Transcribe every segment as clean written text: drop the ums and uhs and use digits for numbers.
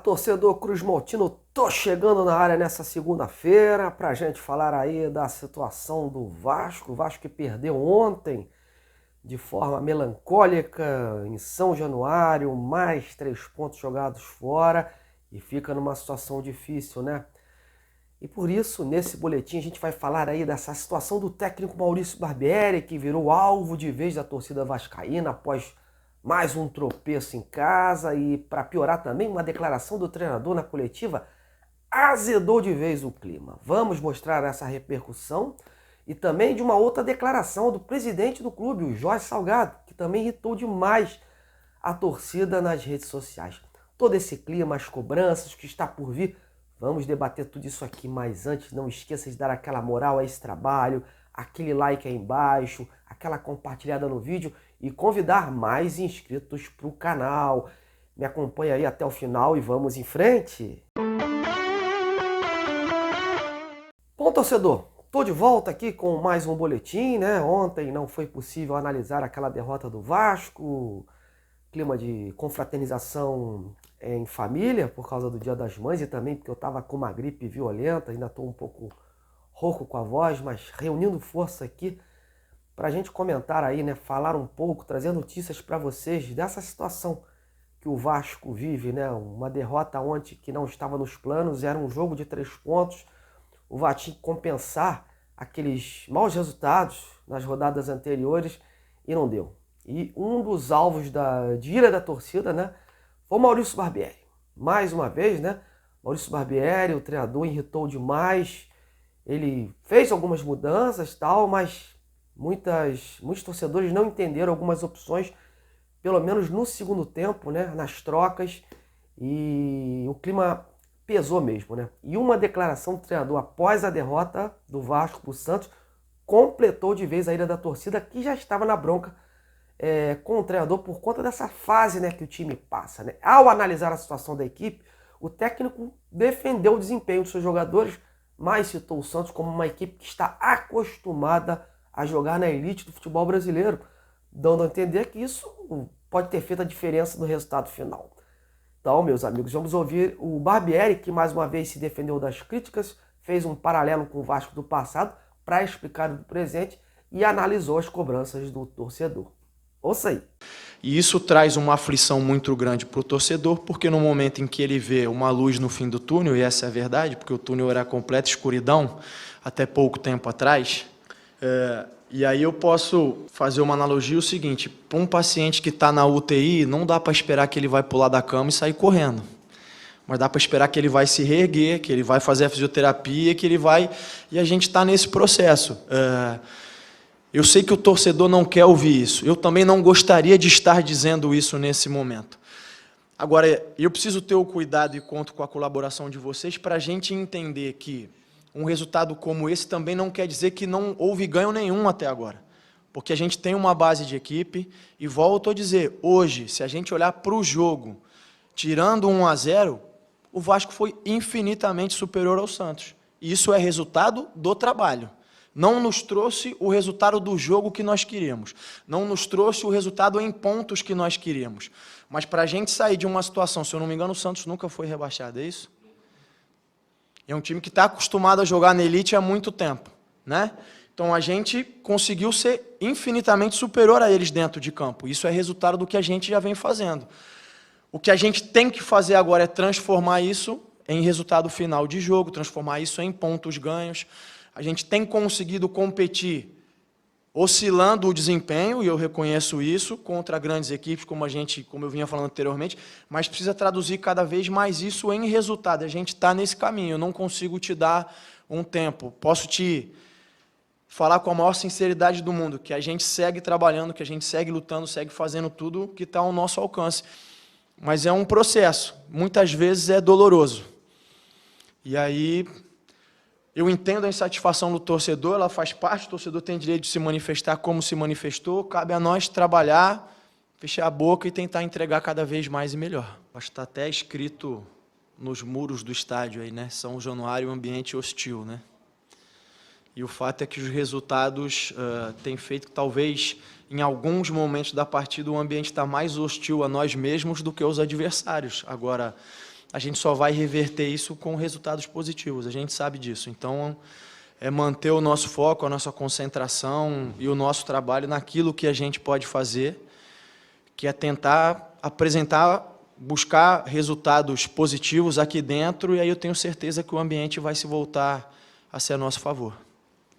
Torcedor Cruz Maltino, tô chegando na área nessa segunda-feira pra gente falar aí da situação do Vasco. O Vasco que perdeu ontem de forma melancólica em São Januário, mais 3 pontos jogados fora e fica numa situação difícil, né? E por isso, nesse boletim, a gente vai falar aí dessa situação do técnico Maurício Barbieri, que virou alvo de vez da torcida vascaína após mais um tropeço em casa e, para piorar também, uma declaração do treinador na coletiva azedou de vez o clima. Vamos mostrar essa repercussão e também de uma outra declaração do presidente do clube, o Jorge Salgado, que também irritou demais a torcida nas redes sociais. Todo esse clima, as cobranças, o que está por vir, vamos debater tudo isso aqui, mas antes não esqueça de dar aquela moral a esse trabalho, aquele like aí embaixo, aquela compartilhada no vídeo e convidar mais inscritos para o canal. Me acompanha aí até o final e vamos em frente. Bom, torcedor, tô de volta aqui com mais um boletim, né? Ontem não foi possível analisar aquela derrota do Vasco, clima de confraternização em família por causa do Dia das Mães e também porque eu estava com uma gripe violenta, ainda estou um pouco rouco com a voz, mas reunindo força aqui para a gente comentar aí, né? Falar um pouco, trazer notícias para vocês dessa situação que o Vasco vive, né? Uma derrota ontem que não estava nos planos, era um jogo de 3 pontos, o Vasco tinha que compensar aqueles maus resultados nas rodadas anteriores e não deu. E um dos alvos de ira da torcida, né, foi o Maurício Barbieri. Mais uma vez, né, Maurício Barbieri, o treinador, irritou demais. Ele fez algumas mudanças, tal, mas muitos torcedores não entenderam algumas opções, pelo menos no segundo tempo, né, nas trocas, e o clima pesou mesmo, né? E uma declaração do treinador após a derrota do Vasco para o Santos completou de vez a ira da torcida, que já estava na bronca com o treinador por conta dessa fase, né, que o time passa, né? Ao analisar a situação da equipe, o técnico defendeu o desempenho dos seus jogadores, mas citou o Santos como uma equipe que está acostumada a jogar na elite do futebol brasileiro, dando a entender que isso pode ter feito a diferença no resultado final. Então, meus amigos, vamos ouvir o Barbieri, que mais uma vez se defendeu das críticas, fez um paralelo com o Vasco do passado para explicar o do presente e analisou as cobranças do torcedor. Ouça aí. E isso traz uma aflição muito grande para o torcedor, porque no momento em que ele vê uma luz no fim do túnel, e essa é a verdade, porque o túnel era completa escuridão até pouco tempo atrás, e aí eu posso fazer uma analogia o seguinte: para um paciente que está na UTI, não dá para esperar que ele vai pular da cama e sair correndo, mas dá para esperar que ele vai se reerguer, que ele vai fazer a fisioterapia, que ele vai... E a gente está nesse processo. Eu sei que o torcedor não quer ouvir isso. Eu também não gostaria de estar dizendo isso nesse momento. Agora, eu preciso ter o cuidado e conto com a colaboração de vocês para a gente entender que um resultado como esse também não quer dizer que não houve ganho nenhum até agora. Porque a gente tem uma base de equipe e volto a dizer, hoje, se a gente olhar para o jogo, tirando 1-0, o Vasco foi infinitamente superior ao Santos. E isso é resultado do trabalho. Não nos trouxe o resultado do jogo que nós queríamos. Não nos trouxe o resultado em pontos que nós queríamos. Mas para a gente sair de uma situação, se eu não me engano, o Santos nunca foi rebaixado, é isso? É um time que está acostumado a jogar na elite há muito tempo, né? Então a gente conseguiu ser infinitamente superior a eles dentro de campo. Isso é resultado do que a gente já vem fazendo. O que a gente tem que fazer agora é transformar isso em resultado final de jogo, transformar isso em pontos ganhos. A gente tem conseguido competir oscilando o desempenho, e eu reconheço isso, contra grandes equipes, como eu vinha falando anteriormente, mas precisa traduzir cada vez mais isso em resultado. A gente está nesse caminho, eu não consigo te dar um tempo. Posso te falar com a maior sinceridade do mundo, que a gente segue trabalhando, que a gente segue lutando, segue fazendo tudo que está ao nosso alcance. Mas é um processo, muitas vezes é doloroso. E aí... eu entendo a insatisfação do torcedor, ela faz parte, o torcedor tem direito de se manifestar como se manifestou, cabe a nós trabalhar, fechar a boca e tentar entregar cada vez mais e melhor. Acho que está até escrito nos muros do estádio aí, né? São Januário, um ambiente hostil, né? E o fato é que os resultados têm feito que talvez em alguns momentos da partida o ambiente está mais hostil a nós mesmos do que aos adversários. Agora, a gente só vai reverter isso com resultados positivos, a gente sabe disso. Então, é manter o nosso foco, a nossa concentração e o nosso trabalho naquilo que a gente pode fazer, que é tentar apresentar, buscar resultados positivos aqui dentro, e aí eu tenho certeza que o ambiente vai se voltar a ser a nosso favor.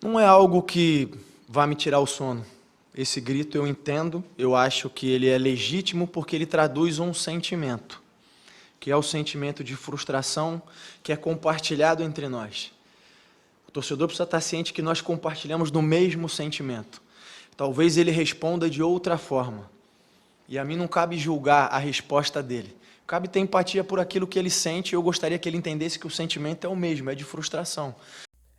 Não é algo que vai me tirar o sono. Esse grito eu entendo, eu acho que ele é legítimo porque ele traduz um sentimento, que é o sentimento de frustração que é compartilhado entre nós. O torcedor precisa estar ciente que nós compartilhamos do mesmo sentimento. Talvez ele responda de outra forma. E a mim não cabe julgar a resposta dele. Cabe ter empatia por aquilo que ele sente, e eu gostaria que ele entendesse que o sentimento é o mesmo, é de frustração.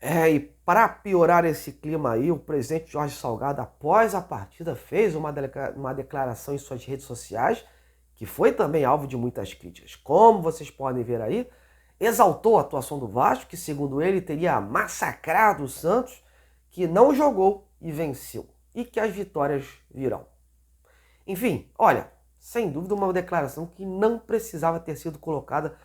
E para piorar esse clima aí, o presidente Jorge Salgado, após a partida, fez uma declaração em suas redes sociais, que foi também alvo de muitas críticas. Como vocês podem ver aí, exaltou a atuação do Vasco, que segundo ele teria massacrado o Santos, que não jogou e venceu, e que as vitórias virão. Enfim, olha, sem dúvida uma declaração que não precisava ter sido colocada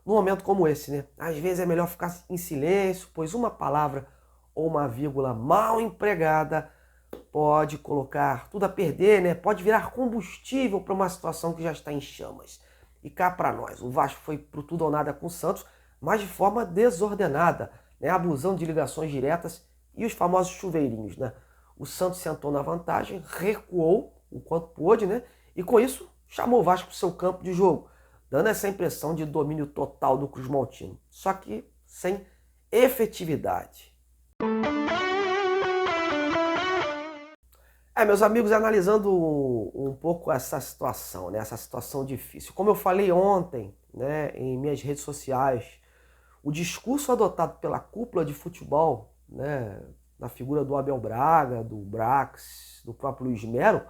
num momento como esse, né? Às vezes é melhor ficar em silêncio, pois uma palavra ou uma vírgula mal empregada pode colocar tudo a perder, né? Pode virar combustível para uma situação que já está em chamas. E cá para nós, o Vasco foi pro tudo ou nada com o Santos, mas de forma desordenada, né? Abusando de ligações diretas e os famosos chuveirinhos, né? O Santos sentou na vantagem, recuou o quanto pôde, né? E com isso chamou o Vasco para o seu campo de jogo, dando essa impressão de domínio total do Cruz Maltino, só que sem efetividade. Meus amigos, analisando um pouco essa situação, né, essa situação difícil. Como eu falei ontem, né, em minhas redes sociais, o discurso adotado pela cúpula de futebol, né, na figura do Abel Braga, do Brax, do próprio Luiz Melo,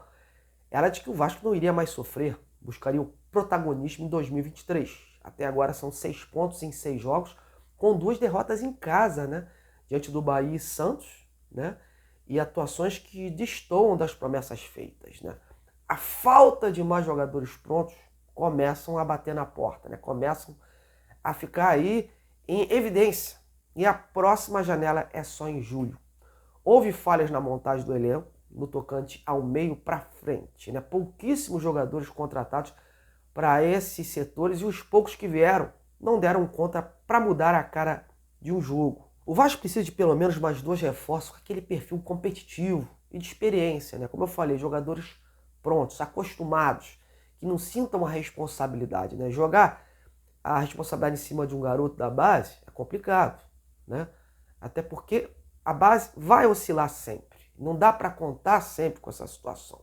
era de que o Vasco não iria mais sofrer, buscaria o protagonismo em 2023. Até agora são 6 pontos em 6 jogos, com 2 derrotas em casa, né, diante do Bahia e Santos, né, e atuações que destoam das promessas feitas, né. A falta de mais jogadores prontos começam a bater na porta, né, começam a ficar aí em evidência. E a próxima janela é só em julho. Houve falhas na montagem do elenco, no tocante ao meio para frente, né? Pouquíssimos jogadores contratados para esses setores e os poucos que vieram não deram conta para mudar a cara de um jogo. O Vasco precisa de pelo menos mais 2 reforços com aquele perfil competitivo e de experiência, né? Como eu falei, jogadores prontos, acostumados, que não sintam a responsabilidade, né? Jogar a responsabilidade em cima de um garoto da base é complicado, né? Até porque a base vai oscilar sempre. Não dá para contar sempre com essa situação.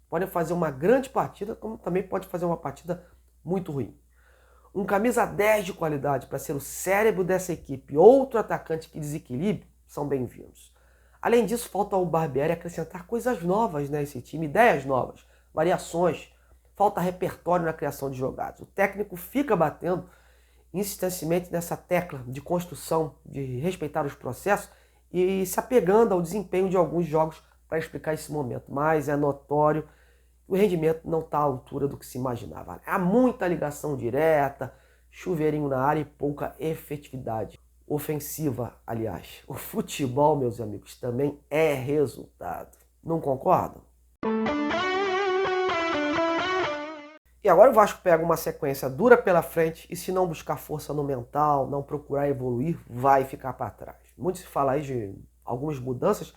Pode fazer uma grande partida, como também pode fazer uma partida muito ruim. Um camisa 10 de qualidade para ser o cérebro dessa equipe, outro atacante que desequilibre, são bem-vindos. Além disso, falta ao Barbieri acrescentar coisas novas nesse time, ideias novas, variações. Falta repertório na criação de jogadas. O técnico fica batendo insistentemente nessa tecla de construção, de respeitar os processos, e se apegando ao desempenho de alguns jogos para explicar esse momento. Mas é notório que o rendimento não está à altura do que se imaginava. Há muita ligação direta, chuveirinho na área e pouca efetividade ofensiva, aliás. O futebol, meus amigos, também é resultado. Não concordam? E agora o Vasco pega uma sequência dura pela frente e se não buscar força no mental, não procurar evoluir, vai ficar para trás. Muito se fala aí de algumas mudanças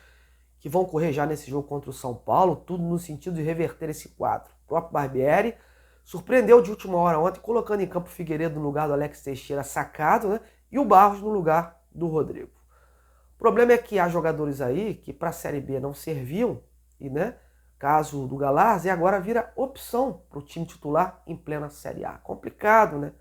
que vão ocorrer já nesse jogo contra o São Paulo, tudo no sentido de reverter esse quadro. O próprio Barbieri surpreendeu de última hora ontem, colocando em campo o Figueiredo no lugar do Alex Teixeira sacado, né? E o Barros no lugar do Rodrigo. O problema é que há jogadores aí que para a Série B não serviam, e né? Caso do Galarza, e agora vira opção para o time titular em plena Série A. Complicado, né?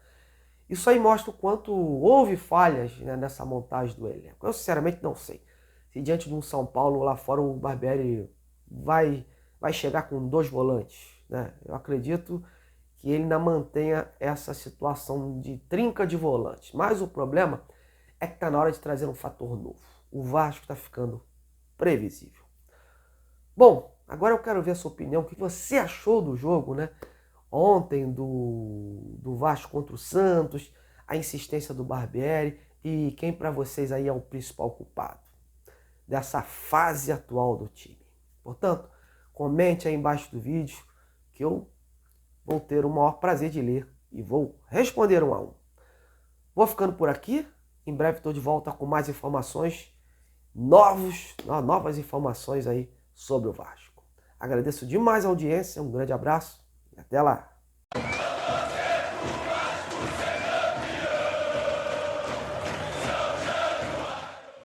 Isso aí mostra o quanto houve falhas, né, nessa montagem do elenco. Eu sinceramente não sei se diante de um São Paulo lá fora o Barbieri vai chegar com 2 volantes, né? Eu acredito que ele ainda mantenha essa situação de trinca de volantes. Mas o problema é que está na hora de trazer um fator novo. O Vasco está ficando previsível. Bom, agora eu quero ver a sua opinião. O que você achou do jogo, né? Ontem do Vasco contra o Santos. a insistência do Barbieri e quem para vocês aí é o principal culpado dessa fase atual do time. Portanto, comente aí embaixo do vídeo que eu vou ter o maior prazer de ler e vou responder um a um. Vou ficando por aqui. Em breve estou de volta com mais informações, novas informações aí sobre o Vasco. Agradeço demais a audiência, um grande abraço e até lá.